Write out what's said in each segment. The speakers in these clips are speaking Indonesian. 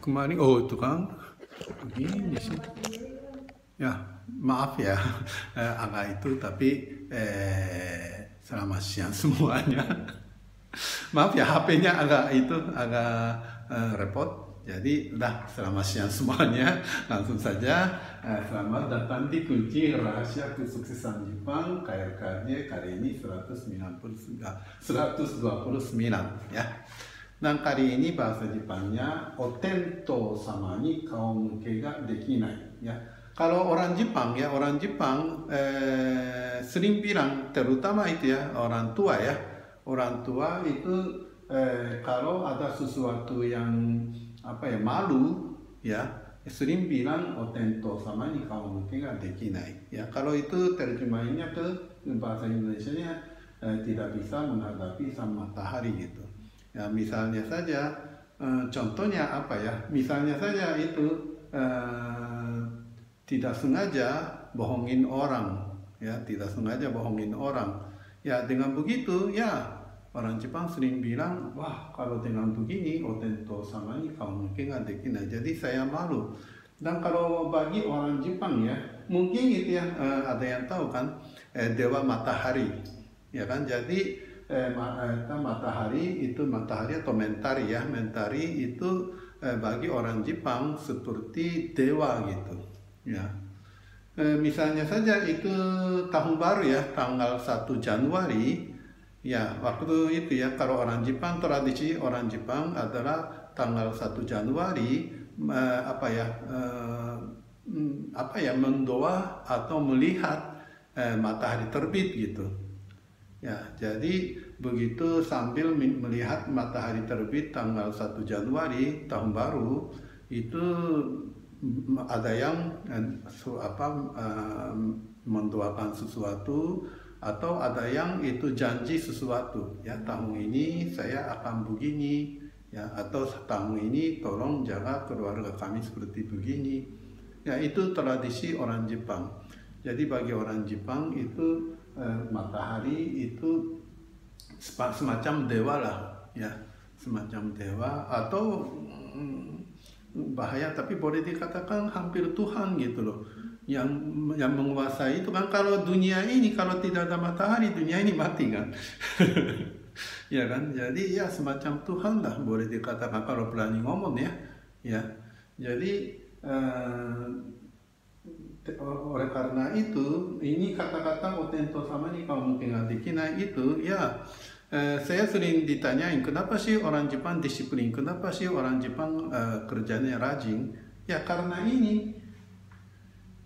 kemarin oh itu kan begini sih ya, maaf ya agak itu tapi selamat siang semuanya. Maaf ya, HP-nya agak repot. Jadi udah, selamat siang semuanya. Langsung saja, selamat datang di Kunci Rahasia Kesuksesan Jepang KRKJ kali ini 129 ya. Dan kali ini bahasa Jepangnya otento sama ni kao muke ga dekinai ya. Kalau orang Jepang ya, sering bilang, terutama itu ya orang tua ya. Orang tua itu kalau ada sesuatu yang malu ya, sering bilang otento sama ni kao muke ga dekinai ya. Kalau itu terjemahannya ke bahasa Indonesianya tidak bisa menghadapi sang matahari gitu. Ya, misalnya saja, contohnya apa ya? Misalnya saja itu tidak sengaja bohongin orang, ya, tidak sengaja bohongin orang. Ya, dengan begitu, ya, orang Jepang sering bilang, wah, kalau dengan begini, otento sama ni kamu mungkin nggak dekinai. Jadi saya malu. Dan kalau bagi orang Jepang ya, mungkin itu ya, ada yang tahu kan, dewa matahari, ya kan? Jadi matahari atau mentari ya, mentari itu bagi orang Jepang seperti dewa gitu ya. Misalnya saja itu tahun baru ya, tanggal 1 Januari ya, waktu itu ya, kalau orang Jepang, tradisi orang Jepang adalah tanggal 1 Januari mendoa atau melihat matahari terbit gitu. Ya, jadi begitu sambil melihat matahari terbit tanggal 1 Januari tahun baru itu ada yang mendoakan sesuatu atau ada yang itu janji sesuatu ya, tahun ini saya akan begini ya, atau tahun ini tolong jaga keluarga kami seperti begini ya. Itu tradisi orang Jepang. Jadi bagi orang Jepang itu matahari itu semacam dewa lah ya, semacam dewa atau bahaya tapi boleh dikatakan hampir Tuhan gitu loh, yang menguasai itu kan. Kalau dunia ini kalau tidak ada matahari, dunia ini mati kan. Ya kan, jadi ya semacam Tuhan lah boleh dikatakan kalau berani ngomong ya. Jadi oleh karena itu, ini kata-kata otento sama ni kalau mungkin dekinai itu ya, saya sering ditanyain, kenapa sih orang Jepang disiplin, kenapa sih orang Jepang kerjanya rajin ya, karena ini.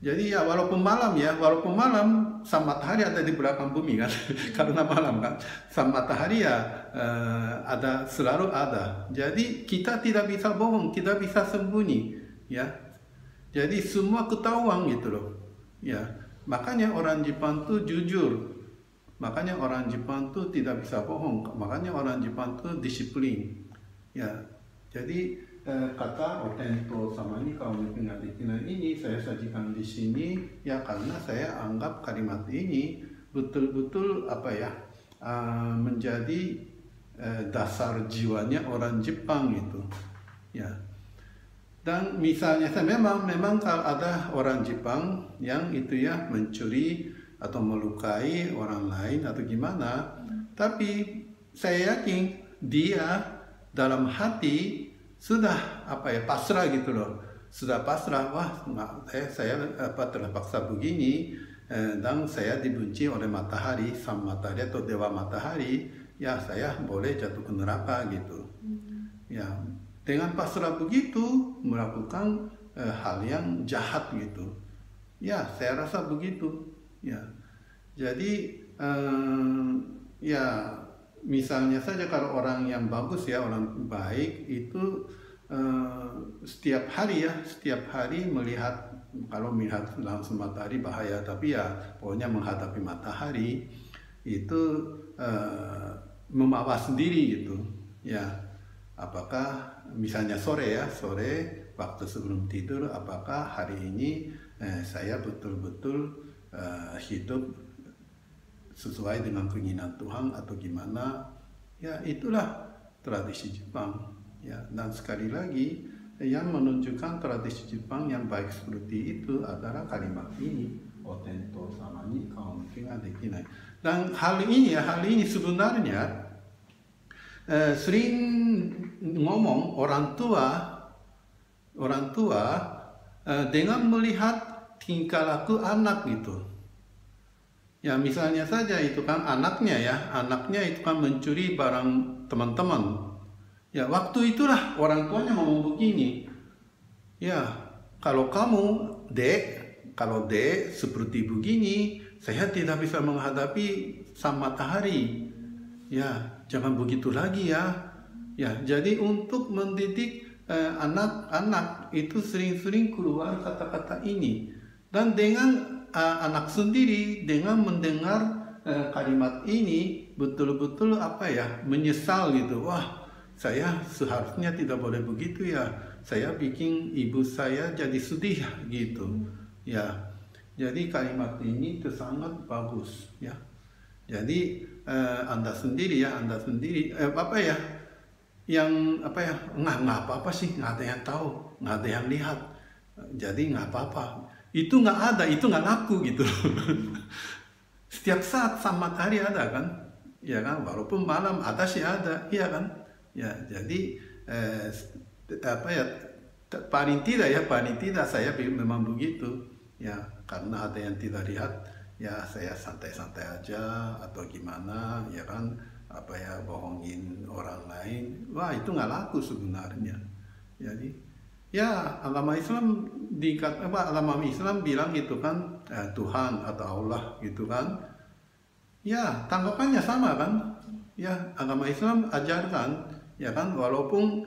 Jadi ya, walaupun malam sang matahari ada di belakang bumi kan. Karena malam kan, sang matahari ya selalu ada. Jadi kita tidak bisa bohong, tidak bisa sembunyi ya. Jadi semua ketahuan gitu loh. Ya, makanya orang Jepang tuh jujur. Makanya orang Jepang tuh tidak bisa bohong. Makanya orang Jepang tuh disiplin. Ya, jadi kata otento sama ni kalau mungkin dekinai ini saya sajikan di sini ya, karena saya anggap kalimat ini betul-betul menjadi dasar jiwanya orang Jepang itu. Ya. Dan misalnya memang kalau ada orang Jepang yang itu ya mencuri atau melukai orang lain atau gimana, tapi saya yakin dia dalam hati sudah pasrah gitu loh, sudah pasrah, wah saya terpaksa begini dan saya dibenci oleh matahari, sang matahari atau dewa matahari, ya saya boleh jatuh ke neraka gitu. Ya. Dengan pasrah begitu melakukan hal yang jahat gitu. Ya, saya rasa begitu. Ya, jadi ya misalnya saja kalau orang yang bagus ya, orang baik itu setiap hari melihat, kalau melihat langsung matahari bahaya, tapi ya pokoknya menghadapi matahari itu memawas sendiri gitu. Ya. Apakah misalnya sore waktu sebelum tidur, apakah hari ini saya betul-betul hidup sesuai dengan keinginan Tuhan atau gimana ya. Itulah tradisi Jepang ya. Dan sekali lagi yang menunjukkan tradisi Jepang yang baik seperti itu adalah kalimat ini, otento sama ni kaunting ga dekinai. Dan hal ini sebenarnya sering ngomong orang tua dengan melihat tingkah laku anak gitu. Ya misalnya saja itu kan anaknya itu kan mencuri barang teman-teman. Ya waktu itulah orang tuanya ngomong begini. Ya kalau dek seperti begini, saya tidak bisa menghadapi sang matahari. Ya jangan begitu lagi ya. Ya jadi untuk mendidik anak-anak itu sering-sering keluar kata-kata ini. Dan dengan anak sendiri dengan mendengar kalimat ini betul-betul menyesal gitu. Wah, saya seharusnya tidak boleh begitu ya. Saya bikin ibu saya jadi sedih gitu. Ya. Jadi kalimat ini itu sangat bagus ya. Jadi Anda sendiri nggak apa-apa sih, nggak ada yang tahu, nggak ada yang lihat. Jadi nggak apa-apa. Itu nggak ada, itu nggak laku gitu. Setiap saat sama matahari ada kan, ya kan, walaupun malam ada sih ada, iya kan, ya jadi paling tidak saya memang begitu, ya karena ada yang tidak lihat, ya saya santai-santai aja atau gimana, ya kan, bohongin orang lain, wah itu nggak laku sebenarnya, jadi. Ya, agama Islam bilang gitu kan, Tuhan atau Allah gitu kan. Ya, tanggapannya sama kan. Ya, agama Islam ajarkan, ya kan, walaupun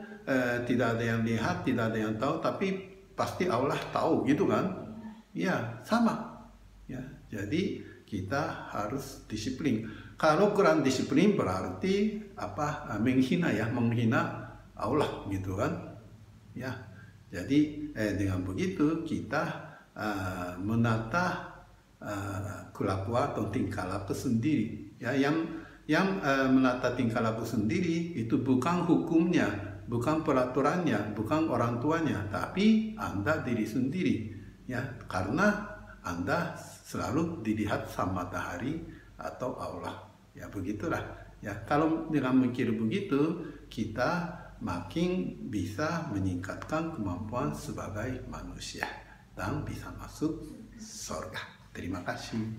tidak ada yang lihat, tidak ada yang tahu, tapi pasti Allah tahu gitu kan. Ya, sama. Ya, jadi kita harus disiplin. Kalau kurang disiplin berarti menghina Allah gitu kan. Ya. Jadi dengan begitu kita menata kelakuan atau tingkah laku sendiri. Ya, yang menata tingkah laku sendiri itu bukan hukumnya, bukan peraturannya, bukan orang tuanya, tapi Anda diri sendiri. Ya, karena Anda selalu dilihat sama matahari atau Allah. Ya begitulah. Ya kalau dengan mikir begitu kita makin bisa meningkatkan kemampuan sebagai manusia dan bisa masuk surga. Terima kasih.